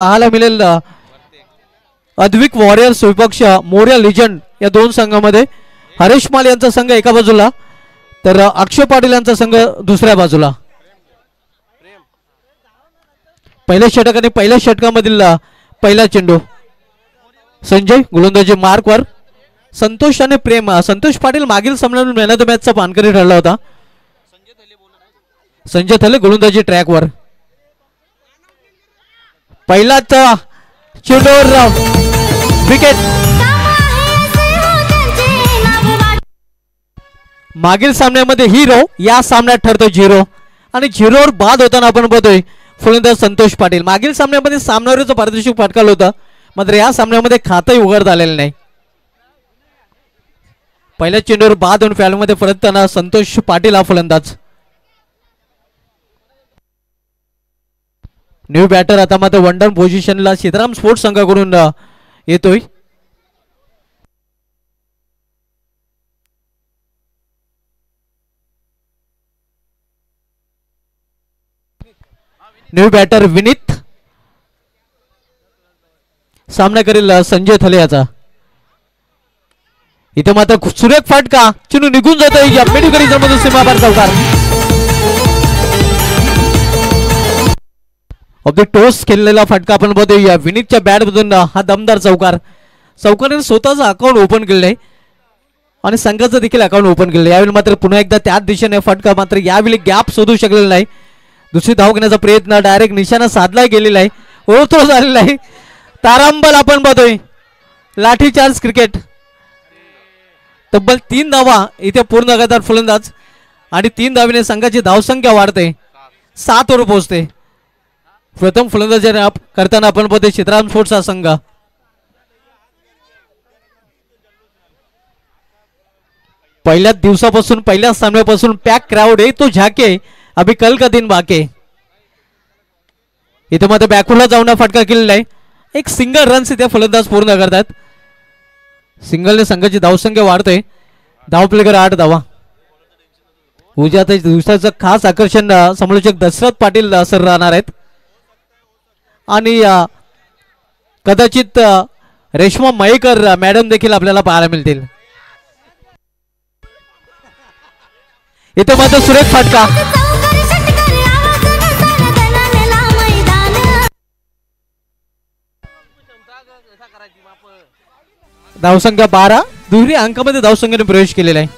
पाहायला मिळेल अद्विक वॉरियर्स विपक्ष मोर्या लिजंड या दोन संघामध्ये हरेश माल यांचा संघ एका बाजूला तर अक्षय पाटील यांचा संघ दुसऱ्या बाजूला. पहिल्या षटक आणि पहिल्या षटकामधील पहिला चेंडू संजय गोलंदाजी मार्कवर. संतोष आणि प्रेम. संतोष पाटील मागील सामन्यात मॅन ऑफ द मॅचचा पानकरी ठरला होता. संजय थले गोलंदाजी ट्रॅकवर. पहिलाच चेंडूवर विकेट. मागील सामन्यामध्ये हिरो या सामन्यात ठरतो झिरो आणि झिरोवर बाद होताना आपण बघतोय फलंदाज संतोष पाटील. मागील सामन्यामध्ये सामनावीराचं पारितोषिक फटकावलं होतं मात्र या सामन्यामध्ये खातही उघडता आलेलं नाही. पहिल्या चेंडूवर बाद होऊन फॅलमध्ये परतताना संतोष पाटील हा फलंदाज. न्यू बॅटर आता मात्र वनडाऊन पोझिशनला सीताराम स्पोर्ट्स संघाकडून येतोय. New batter Vineet. सामना करेल संजय थले याचा. इथे मात्र सुरेख फटका चेंडू निघून जातोय या मेडिकल मध्ये सीमापार चौकार. अगदी टोस खेळलेला फटका आपण बघतोय या विनीतच्या बॅट मधून हा दमदार चौकार. चौकाराने स्वतःचं अकाउंट ओपन केलंय आणि संघाचं देखील अकाउंट ओपन केलंय. यावेळी मात्र पुन्हा एकदा त्याच दिशेने फटका मात्र यावेळी गॅप शोधू शकलेला नाही. दुसरी धाव घेण्याचा प्रयत्न डायरेक्ट निशाणा साधला गेलेला आहे. ओळखतो झालेला आहे. तारांबल आपण बघतोय. लाठी चार्ज क्रिकेट. तब्बल 3 धावा इथे पूर्ण करतात फलंदाज आणि 3 धावीने संघाची धावसंख्या वाढते 7 वर पोहोचते. प्रथम फलंदाजी करताना आपण बघतोय सीताराम स्पोर्ट्सचा संघ. पहिल्याच दिवसापासून पहिल्याच सामन्यापासून पॅक क्राऊड आहे तो झाके अभी कल का दिन बाकी. इथे मात्र बॅकवर्डला जाऊन फटका केलेला आहे. एक सिंगल रन्स इथे फलंदाज पूर्ण करतात. सिंगलने संघाची धावसंख्या वाढतोय. धाव प्लेकर 8 धावा. उद्या दिवसाचं खास आकर्षण समालोचक दशरथ पाटील सर राहणार आहेत आणि कदाचित रेश्मा मयेकर मॅडम देखील आपल्याला पाहायला मिळतील. इथे मात्र सुरेख फटका. धावसंख्या 12 दुहेरी अंकामध्ये धावसंख्येने प्रवेश केलेला आहे.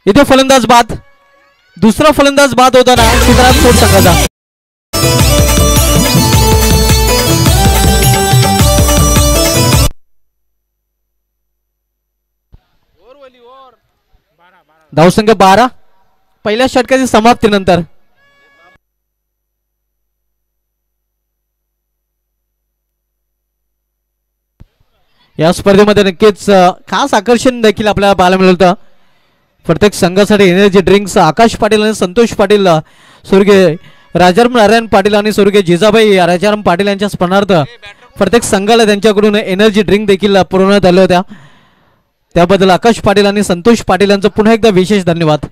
इथे फलंदाज बाद. दुसरा फलंदाज बाद होताना सीताराम स्पोर्ट्स संघाचा. धावसंख्या 12 पहिल्या षटकाची समाप्तीनंतर. या स्पर्धेमध्ये नक्कीच खास आकर्षण देखील आपल्याला पाहायला मिळालं होतं. प्रत्येक संघासाठी एनर्जी ड्रिंक्स आकाश पाटील आणि संतोष पाटील स्वर्गीय राजाराम नारायण पाटील आणि स्वर्गीय जिजाबाई राजाराम पाटील यांच्या स्मरणार्थ प्रत्येक संघाला त्यांच्याकडून एनर्जी ड्रिंक देखील पुरवण्यात आल्या होत्या. त्याबद्दल आकाश पाटील आणि संतोष पाटील यांचं पुन्हा एकदा विशेष धन्यवाद.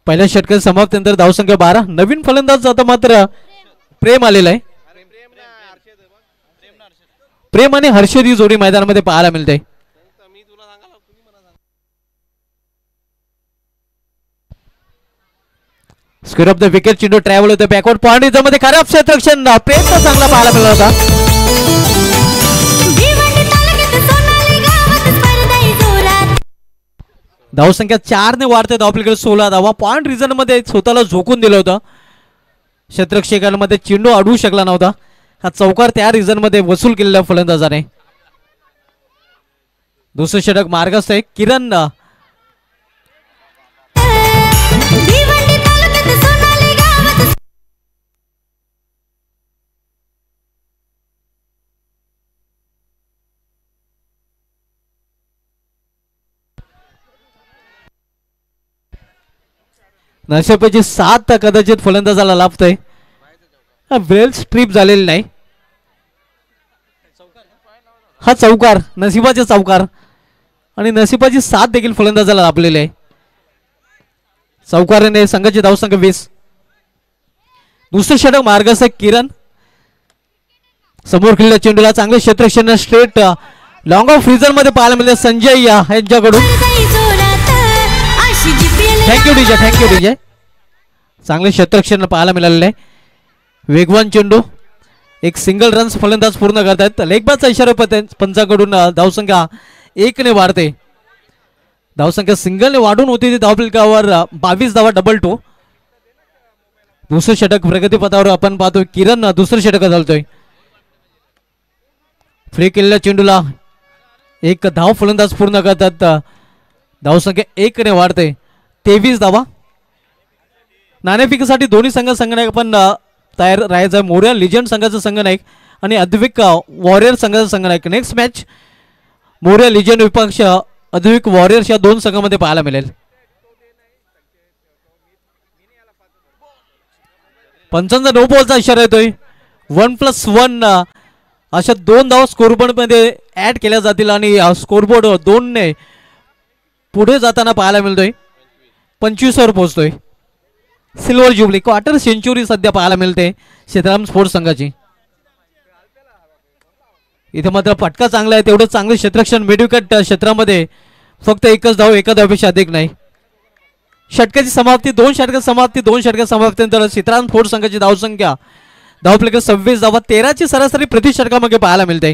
पहिल्या षटकाच्या समाप्तीनंतर धावसंख्या 12. नवीन फलंदाज आता मात्र प्रेम आलेला आहे. प्रेम आणि हर्षद ही जोडी मैदानामध्ये पाहायला मिळते. स्क्वेअर ऑफ द विकेट चेंडू ट्रॅव्हल होते बॅकवर्ड पॉइंट मध्ये खराब क्षेत्ररक्षण प्रेमचा चांगला पाहायला मिळाला होता. धावसंख्या 4 ने वाढते. धावपलीकडे 16 धावा. पॉइंट रिझन मध्ये स्वतःला झोकून दिलं होतं. क्षेत्ररक्षकांमध्ये चेंडू अडवू शकला नव्हता. हा चौकार त्या रिझन मध्ये वसूल केलेल्या फलंदाजाने. दुसरं षटक मार्गस्थ आहे. किरण नशिबाची 7 कदाचित फलंदाजाला लाभतोय. वेल स्ट्रीप झालेली नाही. हा चौकार नशिबाचे चौकार आणि नशिबाची साथ देखील फलंदाजाला लाभलेली आहे. चौकाराने संघाची धावसंख्या 20. दुसरं षटक मार्गस्थ किरण. समोर खेळल्या चेंडूला चांगले क्षेत्ररक्षण स्ट्रेट लॉंग ऑफ फ्रीजर मध्ये पाहायला मिळते संजय यांच्याकडून. Thank you DJ. चांगले क्षेत्ररक्षण पाहायला मिळालेलं आहे. वेगवान चेंडू एक सिंगल रन्स फलंदाज पूर्ण करतायत. लेगबाजचा इशारा पंचाकडून धावसंख्या 1 ने वाढते. धावसंख्या सिंगलने वाढून होती ती धावफलकावर 22 धावा डबल टू. दुसरं षटक प्रगतीपथावर आपण पाहतोय. किरण दुसरं षटक घालतोय. फ्री केलेल्या चेंडूला एक धाव फलंदाज पूर्ण करतात. धावसंख्या 1 ने वाढते. 23 धावा. नाणेफेकीसाठी दोन्ही संघनायक पण तयार राहायचं आहे. मोर्या लिजंड संघाचा संघनायक आणि अद्विक वॉरियर संघाचा संघनायक. नेक्स्ट मॅच मोर्या लिजंड विपक्ष अद्विक वॉरियर्स या दोन संघामध्ये पाहायला मिळेल. पंचांचा नो बॉलचा इशारा येतोय. 1+1 अशा 2 धावा स्कोरबोर्ड मध्ये ऍड केल्या जातील आणि स्कोरबोर्ड 2 ने पुढे जाताना पाहायला मिळतोय. 25 वर पोहोचतोय. सिल्वर जुबली क्वार्टर सेंचुरी सध्या पाहायला मिळते सीताराम स्पोर्ट्स संघाची. इथे मात्र फटका चांगला आहे. तेवढं चांगलं क्षेत्ररक्षण मिडविकेट क्षेत्रामध्ये फक्त एकच धाव, एका धावेपेक्षा अधिक नाही. षटकाची समाप्ती 2 षटकात समाप्ती 2 षटकात समाप्तीनंतर सीताराम स्पोर्ट्स संघाची धावसंख्या धावफलकावर 26 धावा 13ची सरासरी प्रति षटकामध्ये पाहायला मिळते.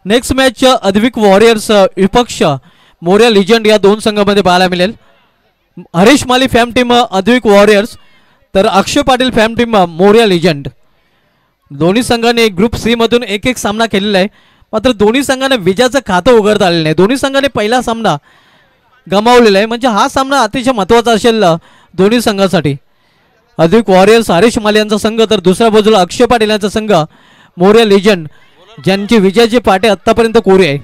नेक्स्ट मॅच अद्विक वॉरियर्स विपक्ष मोर्या लिजंड या दोन संघामध्ये पाहायला मिळेल. हरीश माली फॅम टीम अद्विक वॉरियर्स तर अक्षय पाटील फॅम टीम मोर्या लिजंड. दोन्ही संघाने ग्रुप सी मधून एक सामना खेळलेला आहे. मात्र दोन्ही संघाने विजयाचं खातं उघडता आलेलं नाही. दोन्ही संघाने पहिला सामना गमावलेला आहे. म्हणजे हा सामना अतिशय महत्त्वाचा असेल दोन्ही संघासाठी. अद्विक वॉरियर्स हरीश माली यांचा संघ तर दुसऱ्या बाजूला अक्षय पाटील यांचा संघ मोर्या लिजंड ज्यांची विजयाची पाटे आतापर्यंत कोरी आहे.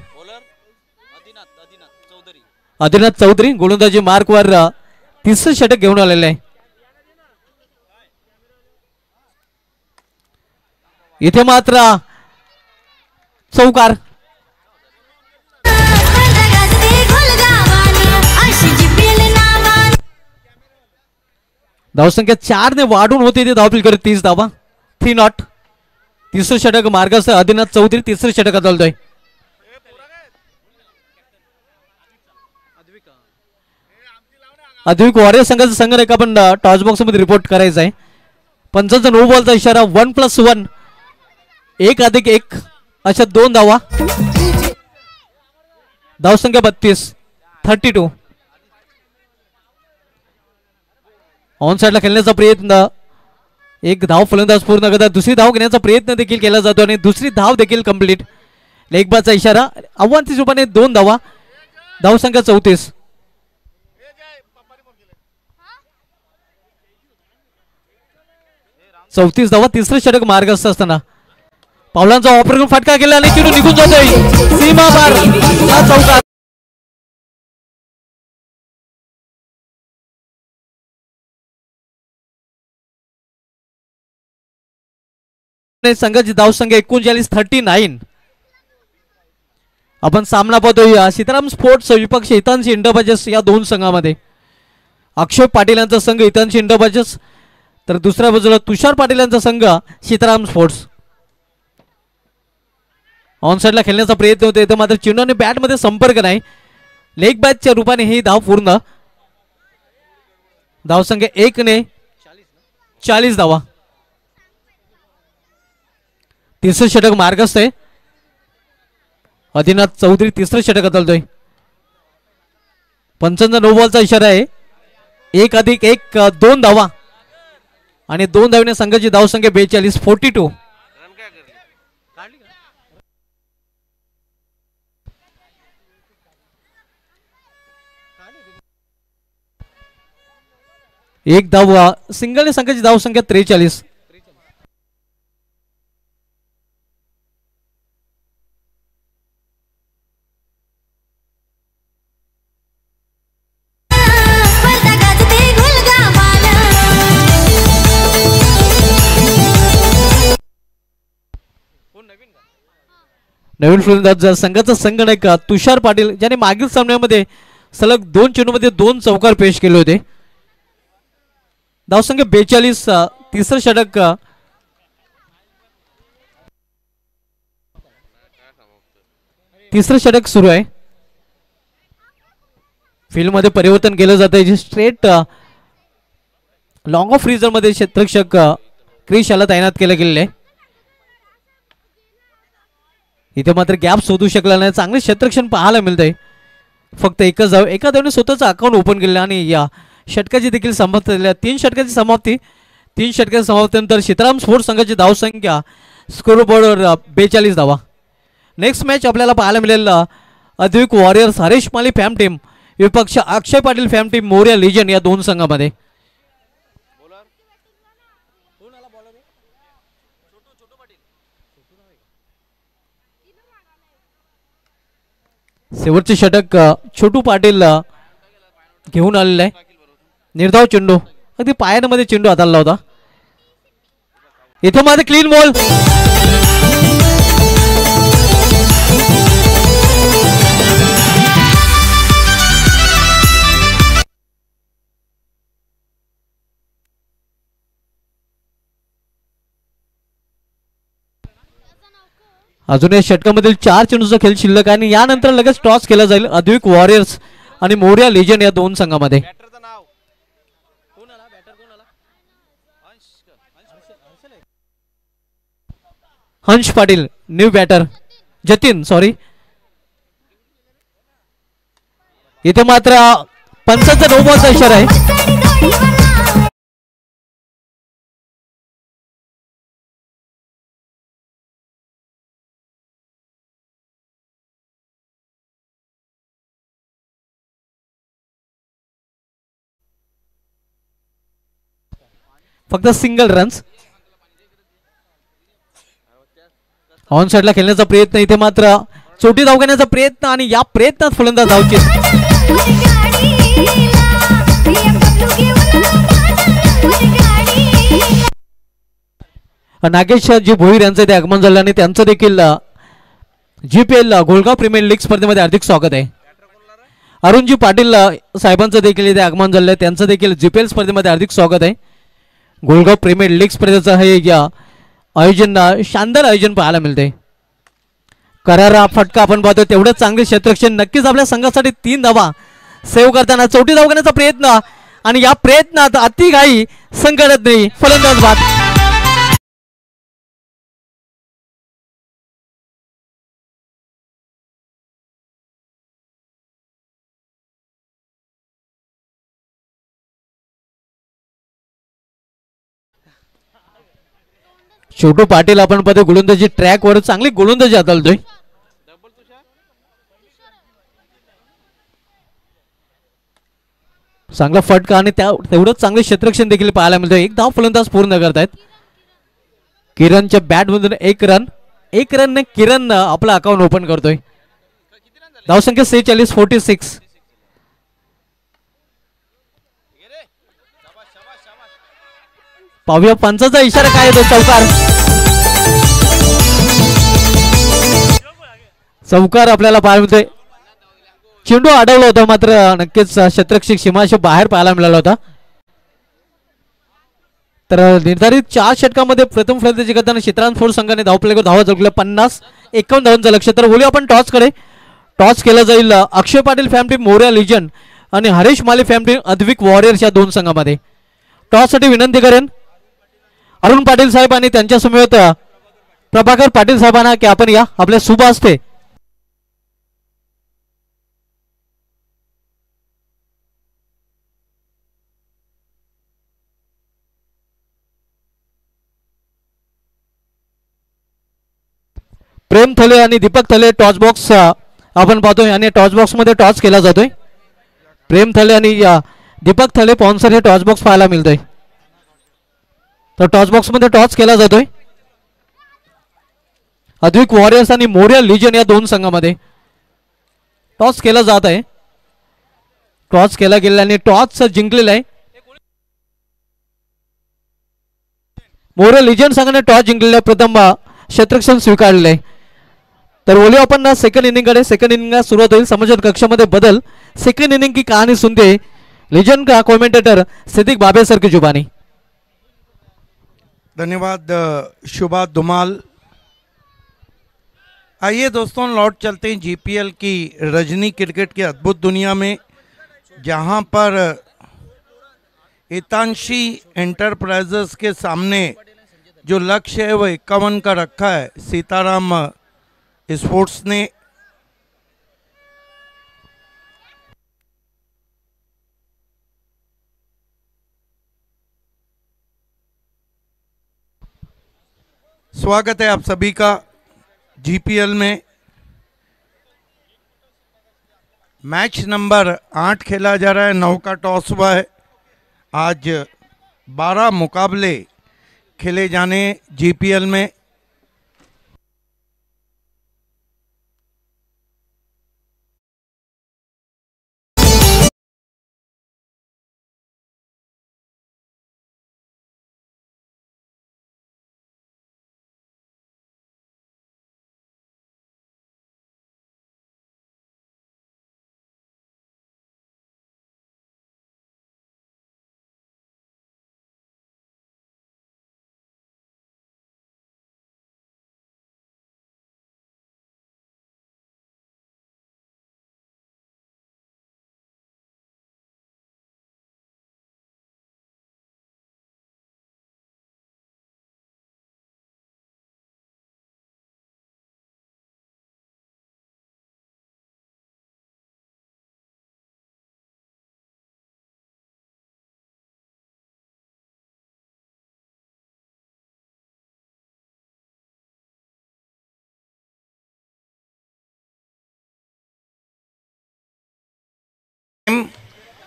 आदिनाथ चौधरी गोलंदाजी मार्कवर तिसरं षटक घेऊन आलेलं आहे. इथे मात्र चौकार. धावसंख्या 4 ने वाढून होती ती धावफलकावर 30 धावा. 3 नॉट. तिसरं षटक मार्गस्थ आदिनाथ चौधरी तिसरं षटक चालतोय. अद्विक वॉरियर संघाचा संघनायक आपण टॉस बॉक्स मध्ये रिपोर्ट करायचा आहे. पंचांचा नो बॉलचा इशारा. 1+1 1+1 अशा 2 धावा. धावसंख्या 32. ऑन साइडला खेळण्याचा प्रयत्न. एक धाव फलंदाज पूर्ण करतात. दुसरी धाव घेण्याचा प्रयत्न देखील केला जातो आणि दुसरी धाव देखील कंप्लीट. लेगबाजचा इशारा. आव्हानाच्या रूपाने 2 धावा. धावसंख्या 34. 34 धावा. तिसरं षटक मार्गस्थ असताना पावलांचा वापर करून फटका केला आणि चेंडू निघून जातोय सीमा पार. हा चौकार. संघाची धावसंख्या 39. आपण सामना पाहतोय सीताराम स्पोर्ट्स विपक्ष हितांशी इंडोबाजस या दोन संघामध्ये. अक्षय पाटील यांचा संघ हितांशी इंडोबाजस तर दुसऱ्या बाजूला तुषार पाटील यांचा संघ सीताराम स्पोर्ट्स. ऑन साइडला खेळण्याचा प्रयत्न होतो. इथे मात्र चेंडूने बॅट मध्ये संपर्क नाही. लेग बॅचच्या रूपाने ही धाव पूर्ण. धावसंख्या 1 ने 40 धावा. तिसरं षटक मार्गस्थ आहे. आदिनाथ चौधरी तिसरं षटक चालतोय. पंचांचा नो बॉलचा इशारा आहे. 1+1 2 धावा आणि 2 धावेने संघाची धावसंख्या 42 42. एक धाव सिंगलने संघाची धावसंख्या 43. नवीन फलंदाज संघाचा संगणक तुषार पाटील ज्याने मागील सामन्यामध्ये सलग 2 चेंडूमध्ये 2 चौकार पेश केले होते. धावसंख्या 42. तिसरं षटक सुरू आहे. फील्ड मध्ये परिवर्तन केलं जात आहे. जे स्ट्रेट लॉंग ऑफ रिझन मध्ये क्षेत्ररक्षक क्रिश याला तैनात केलं गेलेलं आहे. इथे मात्र गॅप शोधू शकला नाही. चांगले क्षेत्ररक्षण पाहायला मिळतंय. फक्त एकच धाव एका धावने स्वतःचं अकाउंट ओपन केलं आणि या षटकाची देखील समाप्ती झाली. 3 षटकाची समाप्ती. 3 षटकाच्या समाप्तीनंतर सीताराम स्पोर्ट्स संघाची धावसंख्या स्कोरबोर्डवर 42 धावा. नेक्स्ट मॅच आपल्याला पाहायला मिळेल अद्विक वॉरियर्स हरीश माली फॅम टीम विपक्ष अक्षय पाटील फॅम टीम मोर्या लिजन या 2 संघामध्ये. शेवटचे षटक छोटू पाटील घेऊन आलेलं आहे. निर्धाव चेंडू अगदी पायामध्ये चेंडू हाताळला होता. इथं मात्र क्लीन बॉल. अजून या षटकामधील 4 चेंडूचा खेळ शिल्लक आहे आणि यानंतर लगेच टॉस केला जाईल अद्विक वॉरियर्स आणि मोर्या लिजन या 2 संघामध्ये. Hansh Patil new batter Jatin sorry. इथे मात्र पंचाचा 9 बॉलचा इशारा आहे. फक्त सिंगल रन्स. ऑन साइडला खेळण्याचा प्रयत्न. इथे मात्र चोटी धाव घेण्याचा प्रयत्न आणि या प्रयत्नात फलंदाज धावचे. नागेश जी भोईर यांचं ते आगमन झालं आणि त्यांचं देखील GPL गोलगाव प्रीमियर लीग स्पर्धेमध्ये हार्दिक स्वागत आहे. अरुणजी पाटील साहेबांचं देखील इथे आगमन झालं आहे. त्यांचं देखील GPL स्पर्धेमध्ये हार्दिक स्वागत आहे. गोलगाव प्रीमियर लीग स्पर्धेचं हे या आयोजन शानदार आयोजन पाहायला मिळते. करारा फटका आपण पाहतो तेवढंच चांगले क्षेत्ररक्षण. नक्कीच आपल्या संघासाठी 3 धावा सेव्ह करताना चौटी धाव घेण्याचा प्रयत्न आणि या प्रयत्नात अतिघाई संकटात नाही फलंदाज बाद. छोटू पाटील आपण पाहतो गोलंदाजी ट्रॅक वर चांगली गोलंदाजी हाताळतोय. चांगला फटका आणि तेवढंच चांगले क्षेत्ररक्षण देखील पाहायला मिळतं. 1 धाव फलंदाज पूर्ण करतायत. किरणच्या बॅट मधून 1 रन. 1 रनने किरण आपला अकाउंट ओपन करतोय. धावसंख्या 46. पाहूया पंचाचा इशारा काय येतो. चौकार आपल्याला पाहायला मिळतोय. चेंडू अडवला होता मात्र नक्कीच क्षेत्ररक्षक सीमाशे बाहेर पाहायला मिळाला होता. तर निर्धारित 4 षटकामध्ये प्रथम फलंदाजी करताना सीताराम स्पोर्ट्स संघाने धावपल्यावर धावा जोडल्या 50-51 धावांचं लक्ष. तर बोलूया आपण टॉस कडे. टॉस केला जाईल अक्षय पाटील फॅम टीम मोर्या लिजन आणि हरीश माली फॅम टीम अद्विक वॉरियर्स या 2 संघामध्ये. टॉस साठी विनंती करेन अरुण पाटील साहेब आणि त्यांच्या समवेत प्रभाकर पाटील साहेबांना की आपण या आपल्या शुभ हस्ते प्रेम थले आणि दीपक थले टॉस बॉक्स आपण पाहतोय आणि टॉस बॉक्स मध्ये टॉस केला जातोय. प्रेम थले आणि दीपक थले स्पॉन्सर हे टॉस बॉक्स पाहायला मिळतोय. तर टॉस बॉक्स मध्ये टॉस केला जातोय. अद्विक वॉरियर्स आणि मोर्या लिजन या 2 संघामध्ये टॉस केला जात आहे. टॉस केला गेला आणि टॉस जिंकलेला आहे. मोर्या लिजन संघाने टॉस जिंकलेला आहे. प्रथम क्षेत्ररक्षण स्वीकारलेलं आहे. तर बोलूया आपण ना सेकंड इनिंगकडे. सेकंड इनिंगला सुरुवात होईल. समाचार कक्षामध्ये बदल. सेकंड इनिंग की कहानी सुनते लेजेंड का कमेंटेटर सिद्दीक बाबे सर की जुबानी. धन्यवाद शुभा धुमाल. आइए दोस्तों लौट चलते हैं जीपीएल की रजनी क्रिकेट की अद्भुत दुनिया में, जहां पर हितांशी एंटरप्राइजेस के सामने जो लक्ष्य है वह 51 का रखा है सीताराम स्पोर्ट्स ने. स्वागत है आप सभी का जीपीएल में. मैच नंबर 8 खेला जा रहा है. 9 का टॉस हुआ है. आज 12 मुकाबले खेले जाने जीपीएल में.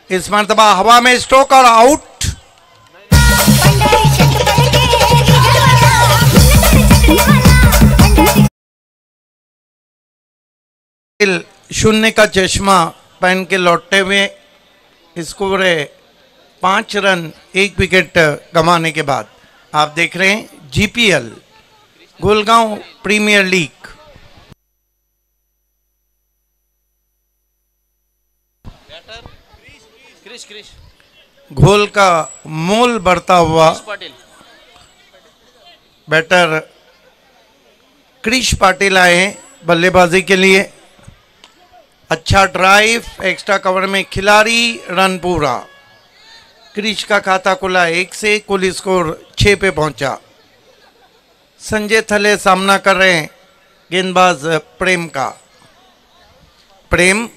इस मर्तबा हवा में स्ट्रोक और आउट. शून्य का चश्मा पहन के लौटते हुए स्कोर है 5 रन 1 विकेट गंवाने के बाद. आप देख रहे हैं जीपीएल गुलगांव प्रीमियर लीग. घोल का मोल बढ़ता हुआ बैटर क्रिश पाटिल आए हैं बल्लेबाजी के लिए. अच्छा ड्राइव, एक्स्ट्रा कवर में खिलाड़ी, रन पूरा. क्रिश का खाता खुला 1 से, कुल स्कोर 6 पे पहुंचा. संजय थले सामना कर रहे हैं गेंदबाज प्रेम का. प्रेम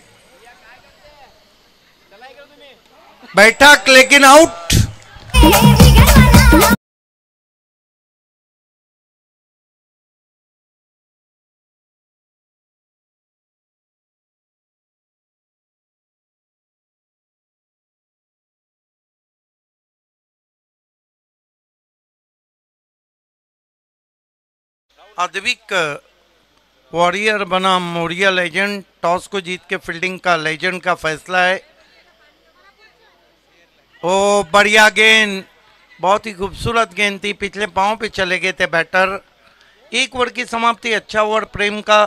बैठक लेकिन आउट. अद्विक वॉरियर बना मोरिया लेजेंड. टॉस को जीत के फील्डिंग का लेजेंड का फैसला है. ओ बढ़िया गेंद, बहुत ही खूबसूरत गेंद थी. पिछले पांव पे चले गए थे बैटर. 1 ओवर की समाप्ति. अच्छा ओवर प्रेम का.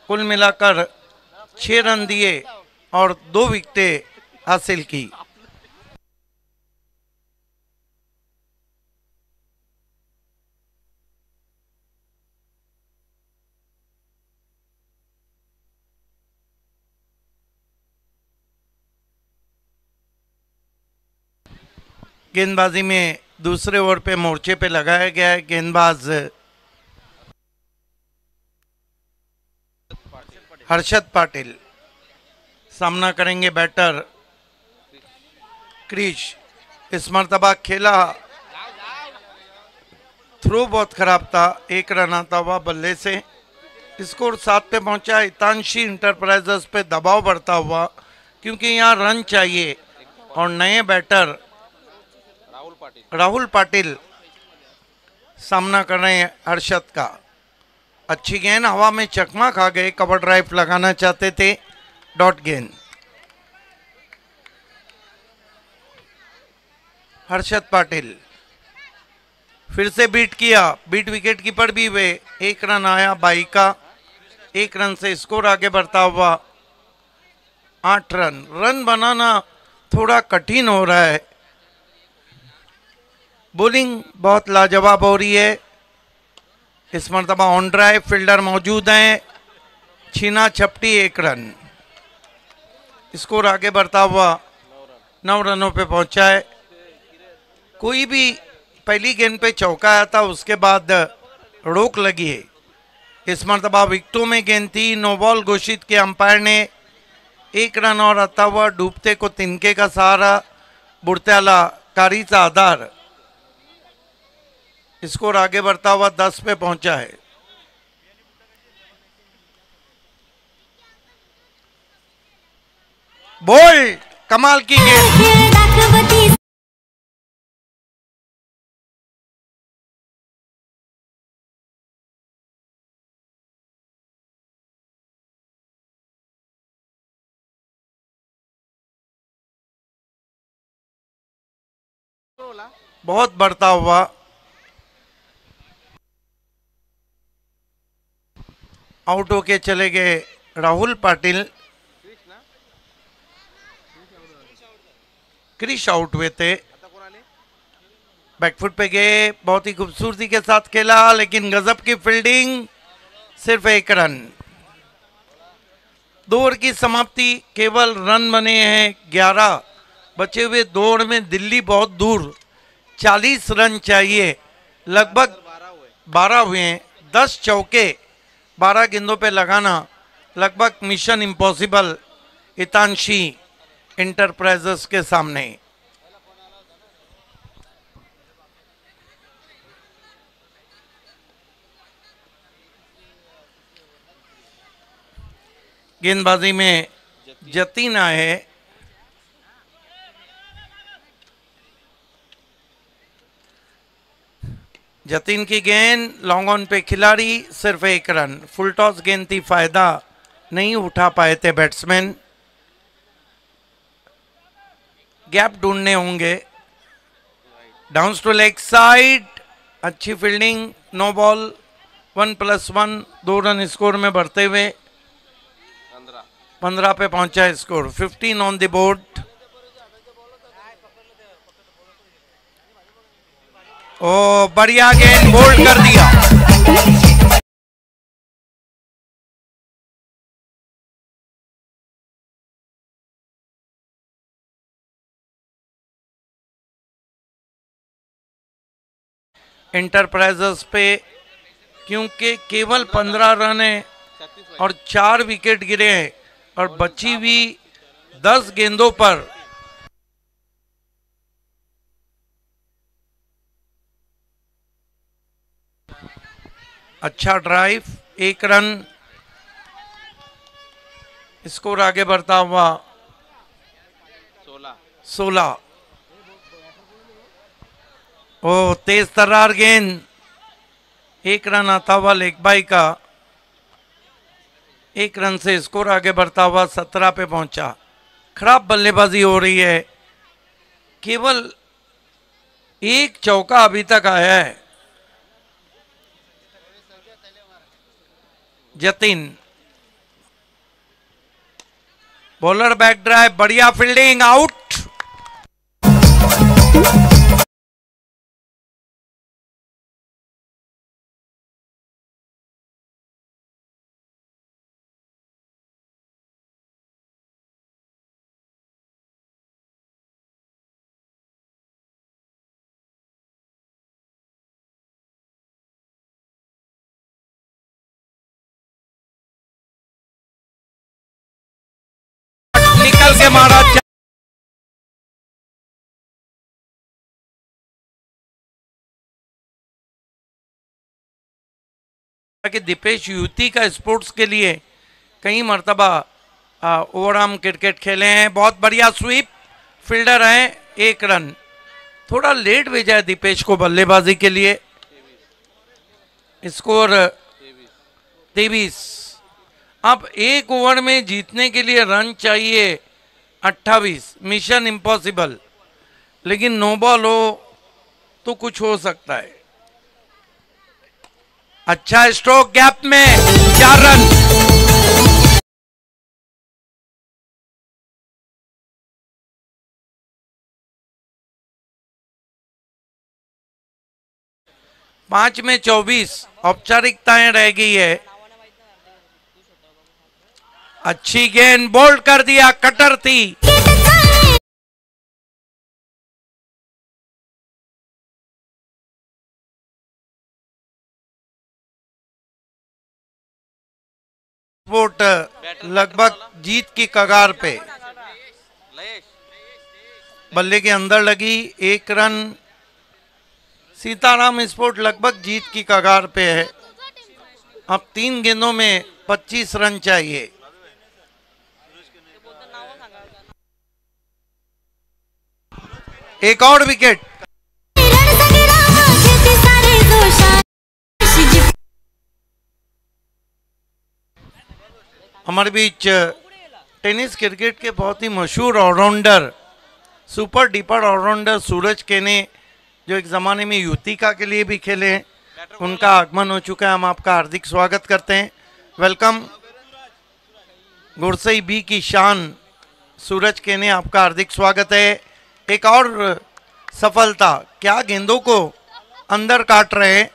कुल मिलाकर 6 रन दिए और 2 विकेटें हासिल की. गेंदबाजी में दूसरे ओवर पे मोर्चे पे लगाया गया है. गेंदबाज हर्षद पाटिल सामना करेंगे बैटर क्रिश. इस मर्तबा खेला, थ्रो बहुत खराब था. 1 रन आता हुआ बल्ले से. स्कोर 7 पे पहुंचा. हितांशी इंटरप्राइजेस पे दबाव बढ़ता हुआ, क्योंकि यहाँ रन चाहिए और नए बैटर राहुल पाटिल सामना कर रहे हैं हर्षद का. अच्छी गेंद, हवा में चकमा खा गए. कवर ड्राइव लगाना चाहते थे. डॉट गेंद. हर्षद पाटिल फिर से बीट किया. बीट विकेट कीपर भी हुए. 1 रन आया 22 का. 1 रन से स्कोर आगे बढ़ता हुआ 8 रन। रन बनाना थोड़ा कठिन हो रहा है। बॉलिंग बहुत लाजवाब हो रही है। इस मरतबा ऑन ड्राइव फील्डर मौजूद हैं। छीना छपटी 1 रन। स्कोर आगे बढ़ता हुआ 9 रनों पे पहुंचा है। कोई भी पहली गेंद पे चौका आया था, उसके बाद रोक लगी है। इस मरतबा विकेटों में गेंद थी। नो बॉल घोषित किया अंपायर ने। 1 रन और आता हुआ डूबते को तिनके का सहारा, बुढ़त्याला कारीचा आधार। स्कोर आगे बढ़ता हुआ 10 पे पहुंचा है। बोल्ड, कमाल की गेंद। बहुत बढ़ता हुआ आउट होके चले गए राहुल पाटिल। क्रिश आउट हुए थे। बैकफुट पे गए, बहुत ही खूबसूरती के साथ खेला, लेकिन गजब की फील्डिंग। सिर्फ 1 रन। 2 ओवर की समाप्ति, केवल रन बने हैं 11। बचे हुए 2 ओवर में दिल्ली बहुत दूर। 40 रन चाहिए। लगभग 12 हुए हैं। 10 चौके 12 गेंदों पे लगाना लगभग मिशन इम्पॉसिबल हितांशी इंटरप्राइजेस के सामने। गेंदबाजी में जतीन आए। जतीन की गेंद लॉन्ग ऑन पे खिलाड़ी, सिर्फ 1 रन। फुल टॉस गेंद थी, फायदा नहीं उठा पाए थे बैट्समैन। गैप ढूंढने होंगे। डाउन टू लेग साइड, अच्छी fielding. No ball. 1+1, 2 run score में बढ़ते हुए 15 पे पहुंचा है स्कोर। 15 ऑन द बोर्ड। ओ बढ़िया गेंद, बोल्ड कर दिया। इंटरप्राइजेस पे, क्योंकि केवल 15 रन है और 4 विकेट गिरे हैं और बची हुई 10 गेंदों पर अच्छा ड्राइव, 1 रन। स्कोर आगे बढ़ता हुआ 16। ओ तेज तर्रार गेंद, 1 रन आता हुआ लेग बाई का। 1 रन से स्कोर आगे बढ़ता हुआ 17 पे पहुंचा। खराब बल्लेबाजी हो रही है। केवल 1 चौका अभी तक आया है। जतीन, बॉलर बैक ड्राइव, बढ़िया फील्डिंग, आउट। निकल के मारा। कि दीपेश युवती का स्पोर्ट्स के लिए कई मर्तबा ओवरआर्म क्रिकेट खेले हैं। बहुत बढ़िया स्वीप, फील्डर हैं। 1 रन। थोड़ा लेट भेजा है दीपेश को बल्लेबाजी के लिए। स्कोर 23। अब 1 ओवर में जीतने के लिए रन चाहिए 28, मिशन इम्पॉसिबल। लेकिन नो बॉल हो तो कुछ हो सकता है। अच्छा स्ट्रोक, गैप में 4 रन। 5 में 24 औपचारिकताएं रह गई है। अच्छी गेंद बोल्ड कर दिया, कटर थी। स्पोर्ट लगभग जीत की कगार पे, बल्ले के अंदर लगी 1 रन। सीताराम स्पोर्ट लगभग जीत की कगार पे है। अब 3 गेंदों में 25 रन चाहिए। एक और विकेट। हमारे बीच टेनिस क्रिकेट के बहुत ही मशहूर ऑलराउंडर, सुपर डीपर ऑलराउंडर सूरज केने, जो एक ज़माने में युतिका के लिए भी खेले हैं, उनका आगमन हो चुका है। हम आपका हार्दिक स्वागत करते हैं। वेलकम। गुरसई बी की शान सूरज केने, आपका हार्दिक स्वागत है। एक और सफलता, क्या गेंदों को अंदर काट रहे हैं।